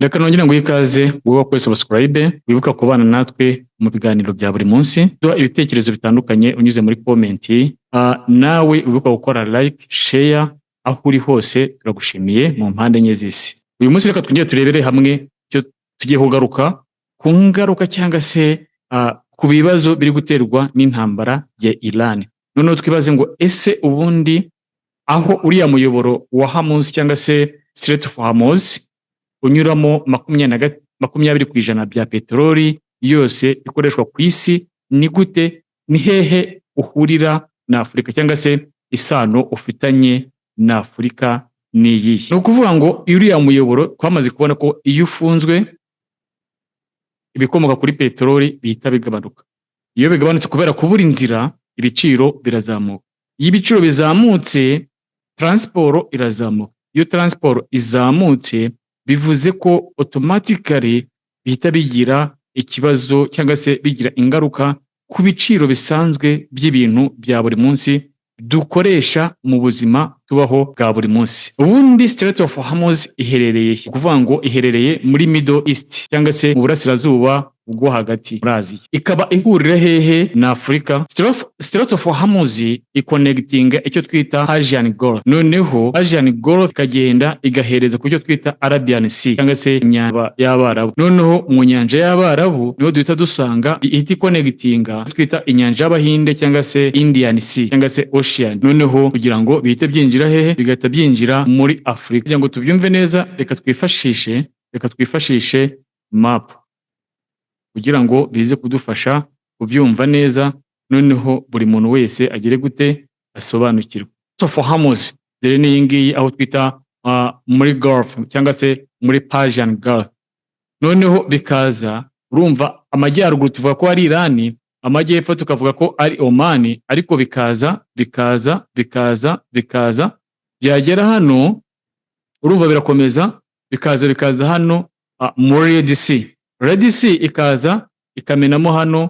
Reka nongere ngo ikaze wowe kuri subscribe wibuka kubana natwe mu biganiro bya buri munsi duha ibitekerezo bitandukanye unyuze muri comment nawe wibuka gukora like share aho uri hose turagushimiye mu mpande enye z'isi. Uyu munsi reka twongere turebere hamwe cyo tugiye kugaruka ku ngaruka cyangwa se ku bibazo biri guterwa n'intambara ya Iran. Noneho twibaze ngo ese ubundi aho uriya muyoboro wa Hormuz cyangwa se Strait of Hormuz unyuramo 20% bya peteroli yose ikoreshwa ku isi, ni gute, ni hehe uhurira na Afurika cyangwa se isano ufitanye na Afurika ni iyihe? Ni ukuvuga ngo uriya muyoboro twamaze kubona ko iyo ufunzwe ibikomoka kuri peteroli bihita bigabanuka. Iyo bigabanutse kubera kubura inzira, ibiciro birazamuka. Iyo ibiciro bizamutse, transport irazamuka. Iyo transport izamutse bivuze ko automatically bihita bigira ikibazo cyangwa se bigira ingaruka ku biciro bisanzwe by'ibintu bya buri munsi dukoresha mu buzima tubaho bwa buri munsi. Ubundi Strait of Hormuz iherereye kuvuga ngo iherereye muri Middle East cyangwa se mu burasirazuba bwo hagati muri Aziya, ikaba ihurira hehe na Afurika. Strait of Hormuz iconnectinga icyo twita Persian Gulf, noneho Persian Gulf ikagenda igahereza ku cyo twita Arabian Sea cyangwa se inyanja y'Abarabu. Noneho mu nyanja y'Abarabu niho duhita dusanga ihita connectinga twita inyanja y'Abahinde cyangwa se Indian Sea cyangwa se Ocean. Noneho kugira ngo bihite byinjira hehe, bigahita byinjira muri Afurika. Kugira ngo tubyumve neza, reka twifashishe map kugira ngo bize kudufasha kubyumva neza, noneho buri muntu wese agire gute asobanukirwa. Strait of Hormuz dore ni iyi ngiyi aho twita muri Gulf cyangwa se muri Persian Gulf. Noneho bikaza, urumva amajyaruguru tuvuga ko ari Iran, amajyepfo tukavuga ko ari Oman, ariko bikaza byagera hano, urumva birakomeza bikaza hano muri Red Sea. Red Sea ikaza ikamenamo hano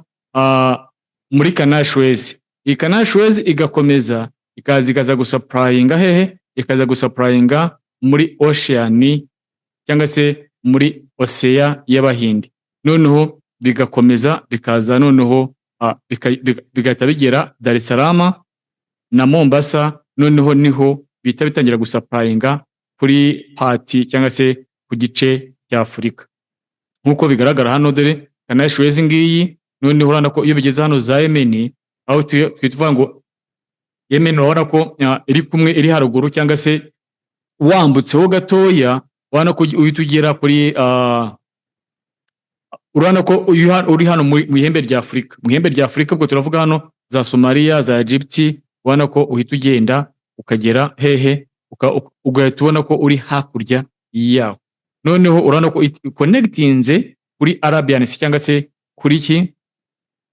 muri Canal Suez. Iyi Canal Suez igakomeza ikaza gusupplyinga hehe, ikaza gusupplyinga muri Ocean cyangwa se muri Ocean y'Abahinde. Noneho bigakomeza bikaza, noneho bigahita bigera Dar es Salaam na Mombasa. Noneho niho bita bitangira gusupplyinga kuri party cyangwa se ku gice cya Afurika. Nkuko bigaragara hano dore Canal Suez ngiyi. Noneho urana ko iyo bigeze hano za Yemen, aho tuvuga ngo Yemen urabona ko iri kumwe, iri haruguru cyangwa se wambutseho gatoya, urana ko uhita ugera kuri urana ko uri hano mu ihembe rya Afurika. Mu ihembe rya Afurika ubwo turavuga hano za Somalia, za Egypt, urana ko uhita ugenda ukagera hehe, ugahita ubona ko uri hakurya yaho. Noneho urana ko connectinze kuri Arabian Sea cyangwa se kuri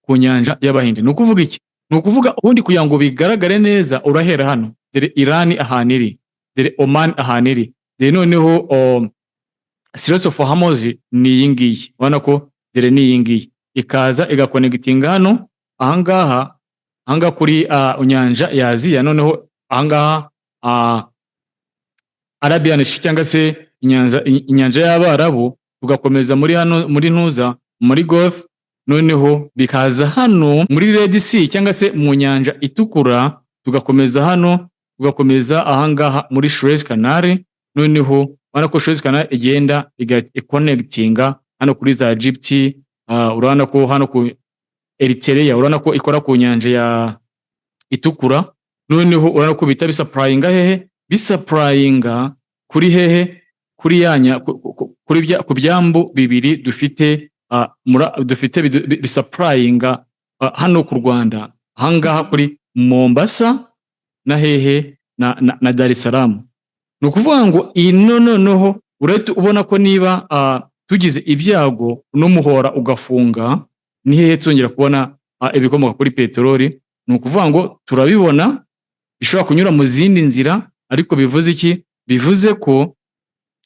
ku nyanja y'Abahinde. Ni ukuvuga iki? Ni ukuvuga ubundi kugira ngo bigaragare neza urahera hano, dore Iran ahantu iri, dore Oman ahantu iri, dore noneho Strait of Hormuz ni iyi ngiyi, urabona ko dore ni iyi ngiyi, ikaza igaconnectinga hano ahangaha kuri nyanja ya Aziya. Noneho ahangaha Arabian Sea cyangwa se inyanja y'Abarabu, tugakomeza muri hano muri ntuza muri Gulf. Noneho bikaza hano muri Red Sea cyangwa se mu nyanja itukura, tugakomeza hano, tugakomeza ahangaha muri Suez Canal. Noneho urabona ko Suez Canal igenda connectinga hano kuri za Egypt, urabona ko hano ku Eritrea, urabona ko ikora ku nyanja ya itukura. Noneho urabona ko bita bisupplyinga hehe, bisupplyinga kuri hehe, kuri yanya ku byambu bibiri dufite bisupplyinga hano ku Rwanda, ahangaha kuri Mombasa na hehe na Dar es Salaam. Ni ukuvuga ngo noneho urahita ubona ko niba tugize ibyago n'umuhora ugafunga, ni hehe tuzongera kubona ibikomoka kuri peteroli. Ni ukuvuga ngo turabibona bishobora kunyura mu zindi nzira, ariko bivuze iki? Bivuze ko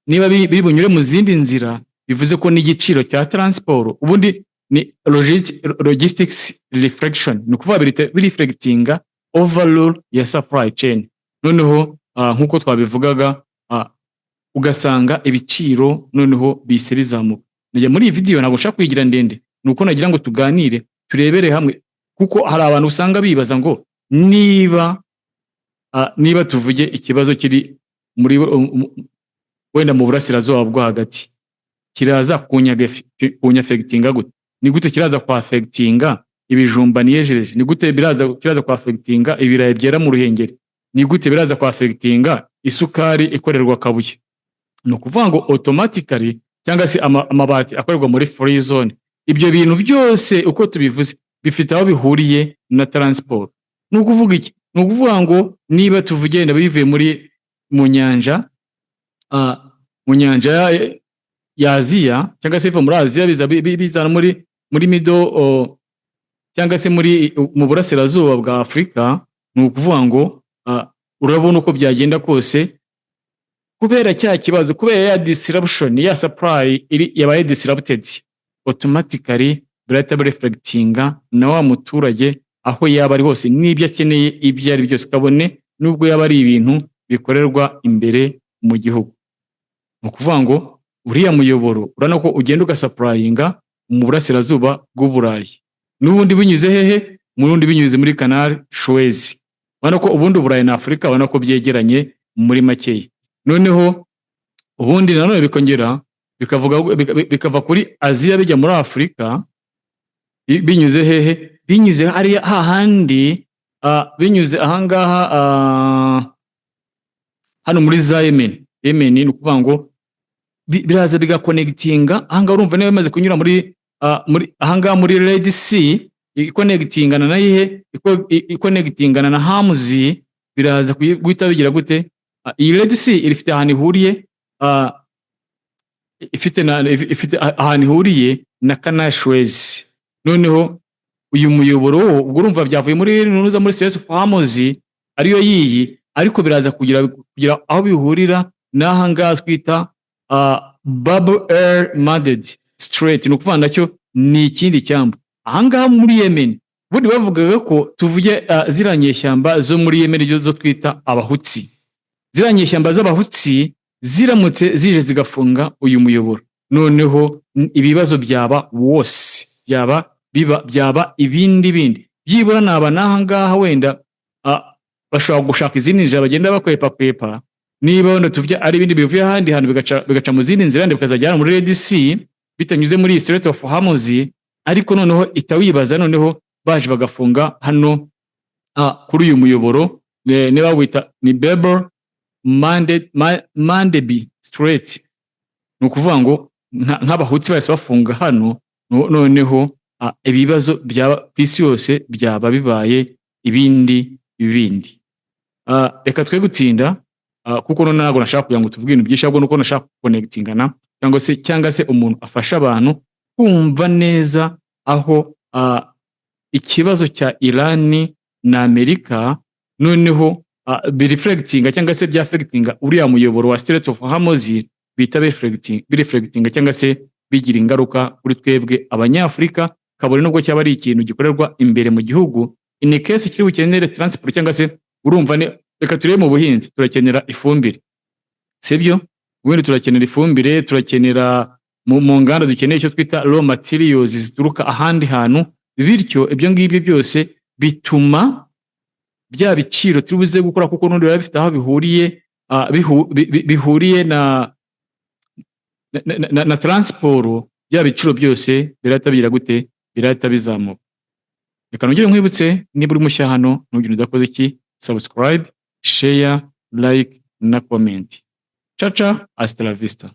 niba bibunyure mu zindi nzira, bivuze ko n'igiciro cya transport ubundi ni logistics reflection, ni ukuvuga bireflectinga overall ya supply chain. Noneho nkuko twabivugaga ugasanga ibiciro noneho bise bizamuka. Najya muri iyi video ntabwo nshaka kuyigira ndende, nuko nagira ngo tuganire turebere hamwe, kuko hari abantu usanga bibaza ngo niba tuvuge ikibazo kiri muri wenda mu burasirazuba bwo hagati kiraza kunyafectinga gute, ni gute kiraza kwa affectinga ibijumba niyejereje, ni gute kiraza kwa affectinga ibirayi byera mu Ruhengeri, ni gute biraza kwa affectinga isukari ikorerwa Kabuye. No kuvuga ngo automatically cyangwa se amabati akorerwa muri free zone, ibyo bintu byose uko tubivuze bifite aho bihuriye na transport. Ni ukuvuga iki? Ni ukuvuga ngo niba tuvugenda bivuye mu nyanja ya Aziya cyangwa se muri Aziya bizana muri middle cyangwa se mu burasirazuba bwa Afurika, ni ukuvuga ngo urabona uko byagenda kose kubera cya kibazo, kubera ya disruption ya supply yabaye disrupted, automatically birahita reflectinga na wa muturage aho yaba ari hose n'ibyo akeneye ibyo ari byose, kabone nubwo yaba ari ibintu bikorerwa imbere mu gihugu. Ni ukuvuga ngo uriya muyoboro urabona ko ugenda ugasupurayinga mu burasirazuba bw'Uburayi, n'ubundi binyuze hehe, murundi binyuze muri Canal Suez. Urabona ko ubundi Uburayi na Afurika urabona ko byegeranye muri makeya. Noneho ubundi nanone bikongera bikava kuri Aziya bijya muri Afurika, binyuze hehe, binyuze hariya hahandi binyuze ahangaha hano muri za Yemen. Ni ukuvuga ngo biraza bigakonectinga ahangaha, urumva niba bimaze kunyura muri ahangaha muri Red Sea, ikonectingana na ihe, ikonectingana na Hormuz, biraza guhita bigira gute. Iyi Red Sea ifite ahantu ihuriye ifite ahantu ihuriye na Canal Suez. Noneho uyu muyoboro ubwo urumva byavuye muri Suez of Hormuz ariyo yiyi, ariko biraza kugira aho bihurira n'ahangaha twita Bab el-Mandeb Strait. Ni ukuvuga nacyo ni ikindi cyambu ahangaha muri Yemen. Ubundi bavugaga ko tuvuge ziriya nyeshyamba zo muri Yemen zo twita Abahutsi. Ziriya nyeshyamba z'Abahutsi ziramutse zije zigafunga uyu muyoboro, noneho ibibazo byaba wose, byaba ibindi byibura naba n'ahangaha wenda bashobora gushaka izindi nzira bagenda bakwepa, niba wenda tuvuge ari ibindi bivuye ahandi hantu bigaca mu zindi nzira bikazajya muri Red Sea bitanyuze muri Strait of Hormuz, ariko noneho itawibaza noneho baje bagafunga hano kuri uyu muyoboro niba wita ni Bab el-Mandeb Strait. Ni ukuvuga ngo nk'Abahutsi bahise bafunga hano, noneho ibibazo byaba ku isi yose byaba bibaye ibindi. Reka twe gutinda kuko none ntabwo nashaka kugira ngo tuvuge ibintu byinshi, ahubwo nuko nashaka connectingana cyangwa se umuntu afasha abantu kumva neza aho ikibazo cya Iran na Amerika noneho bireflectinga cyangwa se byafectinga uriya muyoboro wa Strait of Hormuz, bita bireflectinga cyangwa se bigira ingaruka kuri twebwe Abanyafurika, kabone nubwo cyaba ari ikintu gikorerwa imbere mu gihugu. In case kiri bukenere transport cyangwa se urumva reka turebe mu buhinzi turakenera ifumbire, sibyo? Ubundi turakenera ifumbire, turakenera mu nganda dukeneye icyo twita raw materials zituruka ahandi hantu, bityo ibyo ngibyo byose bituma bya biciro tubuze gukora kuko n'undi bifite aho bihuriye na transport, bya biciro byose birahita gute, birahita bizamuka. Reka nongere nkwibutse, niba uri mushya hano ntugire udakoze iki, subscribe, share, like na comment. Ciao, hasta la vista.